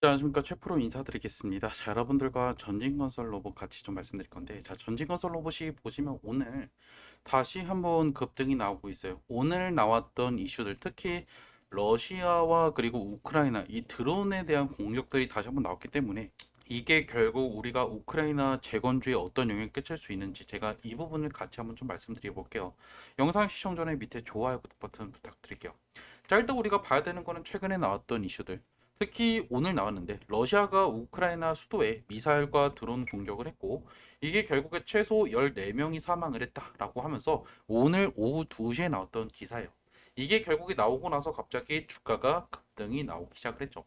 안녕하십니까. 최프로 인사드리겠습니다. 자, 여러분들과 전진건설 로봇 같이 좀 말씀드릴 건데, 자, 전진건설 로봇이 보시면 오늘 다시 한번 급등이 나오고 있어요. 오늘 나왔던 이슈들, 특히 러시아와 그리고 우크라이나 이 드론에 대한 공격들이 다시 한번 나왔기 때문에 이게 결국 우리가 우크라이나 재건주에 어떤 영향을 끼칠 수 있는지 제가 이 부분을 같이 한번 좀 말씀드려 볼게요. 영상 시청 전에 밑에 좋아요, 구독 버튼 부탁드릴게요. 자, 일단 우리가 봐야 되는 거는 최근에 나왔던 이슈들. 특히 오늘 나왔는데 러시아가 우크라이나 수도에 미사일과 드론 공격을 했고 이게 결국에 최소 14명이 사망을 했다라고 하면서 오늘 오후 2시에 나왔던 기사예요. 이게 결국에 나오고 나서 갑자기 주가가 급등이 나오기 시작을 했죠.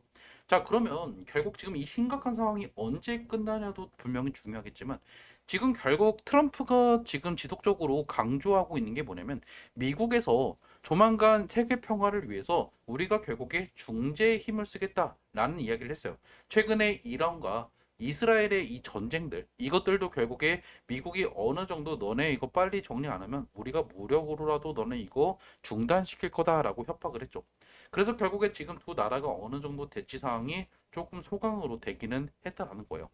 자, 그러면 결국 지금 이 심각한 상황이 언제 끝나냐도 분명히 중요하겠지만 지금 결국 트럼프가 지금 지속적으로 강조하고 있는 게 뭐냐면 미국에서 조만간 세계 평화를 위해서 우리가 결국에 중재의 힘을 쓰겠다라는 이야기를 했어요. 최근에 이란과 이스라엘의 이 전쟁들 이것들도 결국에 미국이 어느 정도 너네 이거 빨리 정리 안 하면 우리가 무력으로라도 너네 이거 중단시킬 거다라고 협박을 했죠. 그래서 결국에 지금 두 나라가 어느 정도 대치 상황이 조금 소강으로 되기는 했다라는 거예요.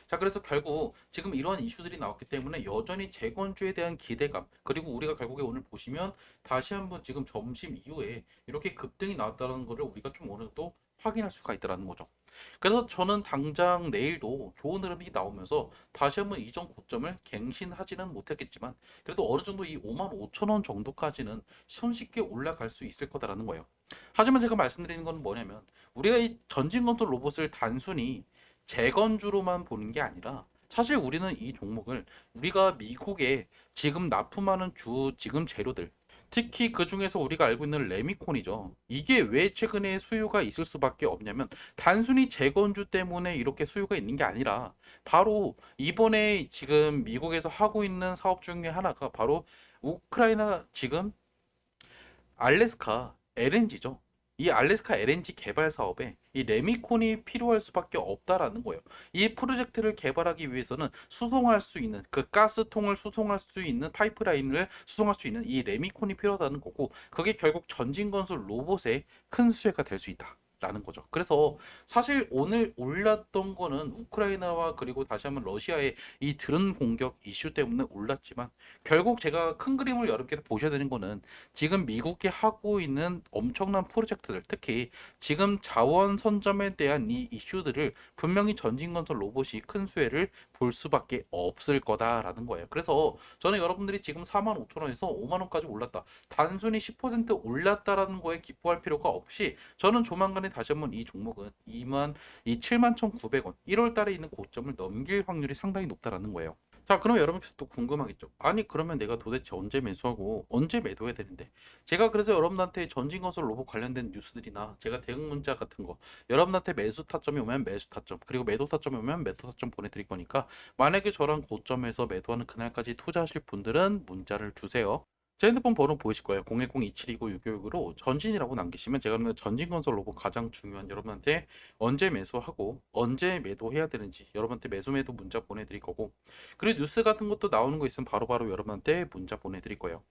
자, 그래서 결국 지금 이러한 이슈들이 나왔기 때문에 여전히 재건주에 대한 기대감, 그리고 우리가 결국에 오늘 보시면 다시 한번 지금 점심 이후에 이렇게 급등이 나왔다는 것을 우리가 좀 어느 정도 확인할 수가 있다는 거죠. 그래서 저는 당장 내일도 좋은 흐름이 나오면서 다시 한번 이전 고점을 갱신하지는 못했겠지만 그래도 어느 정도 이 5만 5천 원 정도까지는 손쉽게 올라갈 수 있을 거다라는 거예요. 하지만 제가 말씀드리는 건 뭐냐면 우리가 이 전진건설 로봇을 단순히 재건주로만 보는 게 아니라 사실 우리는 이 종목을 우리가 미국에 지금 납품하는 주 지금 재료들 특히 그 중에서 우리가 알고 있는 레미콘이죠. 이게 왜 최근에 수요가 있을 수밖에 없냐면 단순히 재건주 때문에 이렇게 수요가 있는 게 아니라 바로 이번에 지금 미국에서 하고 있는 사업 중에 하나가 바로 우크라이나 지금 알래스카 LNG죠. 이 알래스카 LNG 개발 사업에 이 레미콘이 필요할 수밖에 없다라는 거예요. 이 프로젝트를 개발하기 위해서는 수송할 수 있는 그 가스통을 수송할 수 있는 파이프라인을 수송할 수 있는 이 레미콘이 필요하다는 거고 그게 결국 전진건설 로봇의 큰 수혜가 될 수 있다. 라는 거죠. 그래서 사실 오늘 올랐던 거는 우크라이나와 그리고 다시 한번 러시아의 이 드론 공격 이슈 때문에 올랐지만 결국 제가 큰 그림을 여러분께서 보셔야 되는 거는 지금 미국이 하고 있는 엄청난 프로젝트들, 특히 지금 자원 선점에 대한 이 이슈들을 분명히 전진건설 로봇이 큰 수혜를 볼 수밖에 없을 거다라는 거예요. 그래서 저는 여러분들이 지금 4만 5천 원에서 5만 원까지 올랐다. 단순히 10% 올랐다라는 거에 기뻐할 필요가 없이 저는 조만간에 다시 한번 이 종목은 7만 1,900원 1월 달에 있는 고점을 넘길 확률이 상당히 높다라는 거예요. 자, 그럼 여러분께서 또 궁금하겠죠. 아니, 그러면 내가 도대체 언제 매수하고 언제 매도해야 되는데? 제가 그래서 여러분한테 전진건설 로봇 관련된 뉴스들이나 제가 대응 문자 같은 거 여러분한테 매수 타점이 오면 매수 타점 그리고 매도 타점이 오면 매도 타점 보내드릴 거니까 만약에 저랑 고점에서 매도하는 그날까지 투자하실 분들은 문자를 주세요. 제 핸드폰 번호 보이실 거예요. 010-2729-6565로 전진이라고 남기시면 제가 그러면 전진건설 로봇 가장 중요한 여러분한테 언제 매수하고 언제 매도해야 되는지 여러분한테 매수 매도 문자 보내드릴 거고 그리고 뉴스 같은 것도 나오는 거 있으면 바로바로 여러분한테 문자 보내드릴 거예요.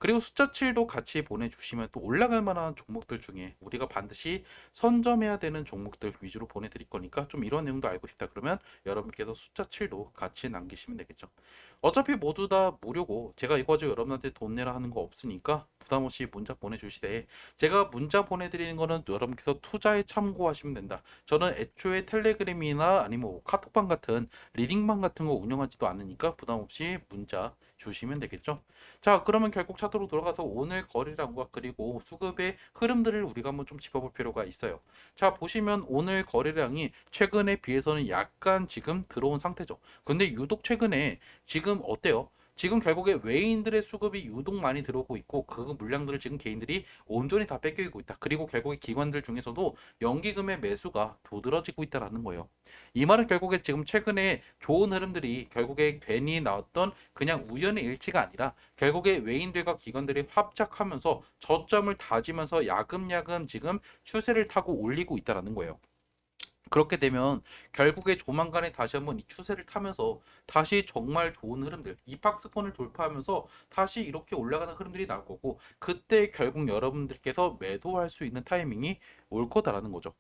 그리고 숫자 7도 같이 보내주시면 또 올라갈 만한 종목들 중에 우리가 반드시 선점해야 되는 종목들 위주로 보내드릴 거니까 좀 이런 내용도 알고 싶다 그러면 여러분께서 숫자 7도 같이 남기시면 되겠죠. 어차피 모두 다 무료고 제가 이거 가지고 여러분한테 돈 내라 하는 거 없으니까 부담 없이 문자 보내주시되 제가 문자 보내드리는 거는 여러분께서 투자에 참고하시면 된다. 저는 애초에 텔레그램이나 아니면 뭐 카톡방 같은 리딩방 같은 거 운영하지도 않으니까 부담 없이 문자 주시면 되겠죠. 자, 그러면 결국 차트로 돌아가서 오늘 거래량과 그리고 수급의 흐름들을 우리가 한번 좀 짚어볼 필요가 있어요. 자, 보시면 오늘 거래량이 최근에 비해서는 약간 지금 들어온 상태죠. 근데 유독 최근에 지금 어때요? 지금 결국에 외인들의 수급이 유독 많이 들어오고 있고 그 물량들을 지금 개인들이 온전히 다 뺏기고 있다. 그리고 결국에 기관들 중에서도 연기금의 매수가 도드라지고 있다라는 거예요. 이 말은 결국에 지금 최근에 좋은 흐름들이 결국에 괜히 나왔던 그냥 우연의 일치가 아니라 결국에 외인들과 기관들이 합작하면서 저점을 다지면서 야금야금 지금 추세를 타고 올리고 있다라는 거예요. 그렇게 되면 결국에 조만간에 다시 한번 이 추세를 타면서 다시 정말 좋은 흐름들, 이 박스권을 돌파하면서 다시 이렇게 올라가는 흐름들이 나올 거고 그때 결국 여러분들께서 매도할 수 있는 타이밍이 올 거다라는 거죠.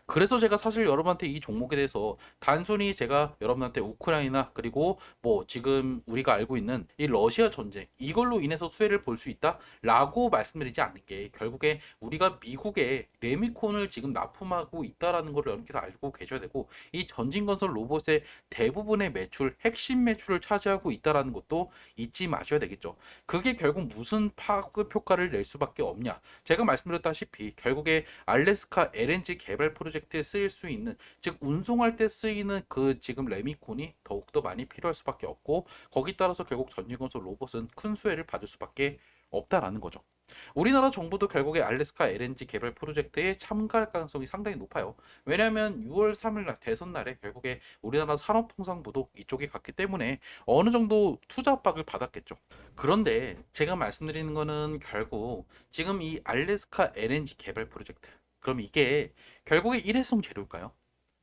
그래서 제가 사실 여러분한테 이 종목에 대해서 단순히 제가 여러분한테 우크라이나 그리고 뭐 지금 우리가 알고 있는 이 러시아 전쟁 이걸로 인해서 수혜를 볼 수 있다라고 말씀드리지 않는 게 결국에 우리가 미국에 레미콘을 지금 납품하고 있다라는 걸 여러분께서 알고 계셔야 되고 이 전진건설 로봇의 대부분의 매출, 핵심 매출을 차지하고 있다라는 것도 잊지 마셔야 되겠죠. 그게 결국 무슨 파급 효과를 낼 수밖에 없냐? 제가 말씀드렸다시피 결국에 알래스카 LNG 개발 프로젝트에 쓰일 수 있는 즉 운송할 때 쓰이는 그 지금 레미콘이 더욱더 많이 필요할 수밖에 없고 거기 따라서 결국 전진건설 로봇은 큰 수혜를 받을 수밖에 없다라는 거죠. 우리나라 정부도 결국에 알래스카 LNG 개발 프로젝트에 참가할 가능성이 상당히 높아요. 왜냐하면 6월 3일 날 대선 날에 결국에 우리나라 산업통상부도 이쪽에 갔기 때문에 어느 정도 투자 압박을 받았겠죠. 그런데 제가 말씀드리는 거는 결국 지금 이 알래스카 LNG 개발 프로젝트 그럼 이게 결국에 일회성 재료일까요?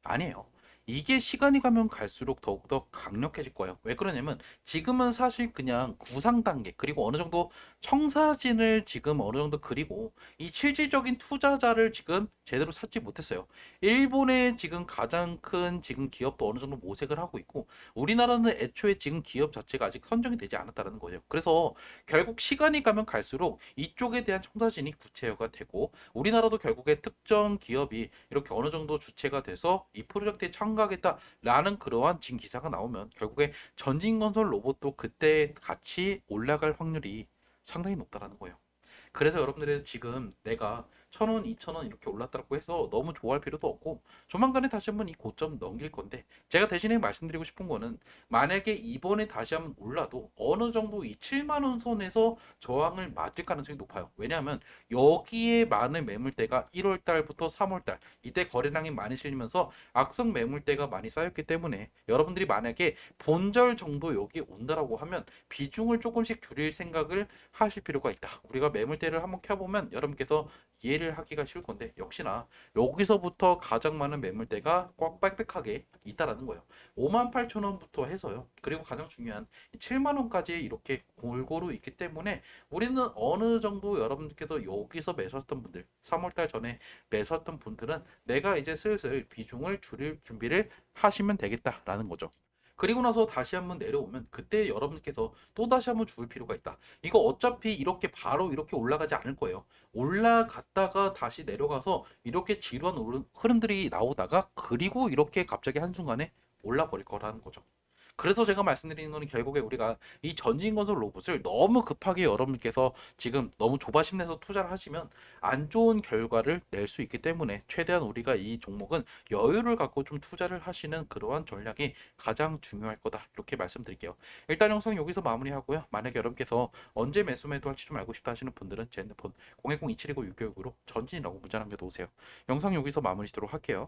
아니에요. 이게 시간이 가면 갈수록 더욱더 강력해질 거예요. 왜 그러냐면 지금은 사실 그냥 구상 단계 그리고 어느 정도 청사진을 지금 어느 정도 그리고 이 실질적인 투자자를 지금 제대로 찾지 못했어요. 일본의 지금 가장 큰 지금 기업도 어느 정도 모색을 하고 있고 우리나라는 애초에 지금 기업 자체가 아직 선정이 되지 않았다는 거예요. 그래서 결국 시간이 가면 갈수록 이쪽에 대한 청사진이 구체화가 되고 우리나라도 결국에 특정 기업이 이렇게 어느 정도 주체가 돼서 이 프로젝트에 참가하겠다라는 그러한 지금 기사가 나오면 결국에 전진건설 로봇도 그때 같이 올라갈 확률이 상당히 높다라는 거예요. 그래서 여러분들이 지금 내가 1,000원, 2,000원 이렇게 올랐다고 해서 너무 좋아할 필요도 없고 조만간에 다시 한번 이 고점 넘길 건데 제가 대신에 말씀드리고 싶은 거는 만약에 이번에 다시 한번 올라도 어느 정도 이 7만 원 선에서 저항을 맞을 가능성이 높아요. 왜냐하면 여기에 많은 매물대가 1월 달부터 3월 달 이때 거래량이 많이 실리면서 악성 매물대가 많이 쌓였기 때문에 여러분들이 만약에 본절 정도 여기 온다라고 하면 비중을 조금씩 줄일 생각을 하실 필요가 있다. 우리가 매물대를 한번 켜보면 여러분께서 이해를 하기가 쉬울 건데 역시나 여기서부터 가장 많은 매물대가 꽉 빽빽하게 있다라는 거예요. 58,000원부터 해서요. 그리고 가장 중요한 7만 원까지 이렇게 골고루 있기 때문에 우리는 어느 정도 여러분들께서 여기서 매수했던 분들 3월달 전에 매수했던 분들은 내가 이제 슬슬 비중을 줄일 준비를 하시면 되겠다라는 거죠. 그리고 나서 다시 한번 내려오면 그때 여러분께서 또 다시 한번 줄 필요가 있다. 이거 어차피 이렇게 바로 이렇게 올라가지 않을 거예요. 올라갔다가 다시 내려가서 이렇게 지루한 흐름들이 나오다가 그리고 이렇게 갑자기 한순간에 올라버릴 거라는 거죠. 그래서 제가 말씀드리는 거는 결국에 우리가 이 전진건설 로봇을 너무 급하게 여러분께서 지금 너무 조바심 내서 투자를 하시면 안 좋은 결과를 낼 수 있기 때문에 최대한 우리가 이 종목은 여유를 갖고 좀 투자를 하시는 그러한 전략이 가장 중요할 거다. 이렇게 말씀드릴게요. 일단 영상 여기서 마무리하고요. 만약에 여러분께서 언제 매수 매도할지 좀 알고 싶다 하시는 분들은 제 핸드폰 010-2729-696으로 전진이라고 문자 남겨놓으세요. 영상 여기서 마무리 짓도록 할게요.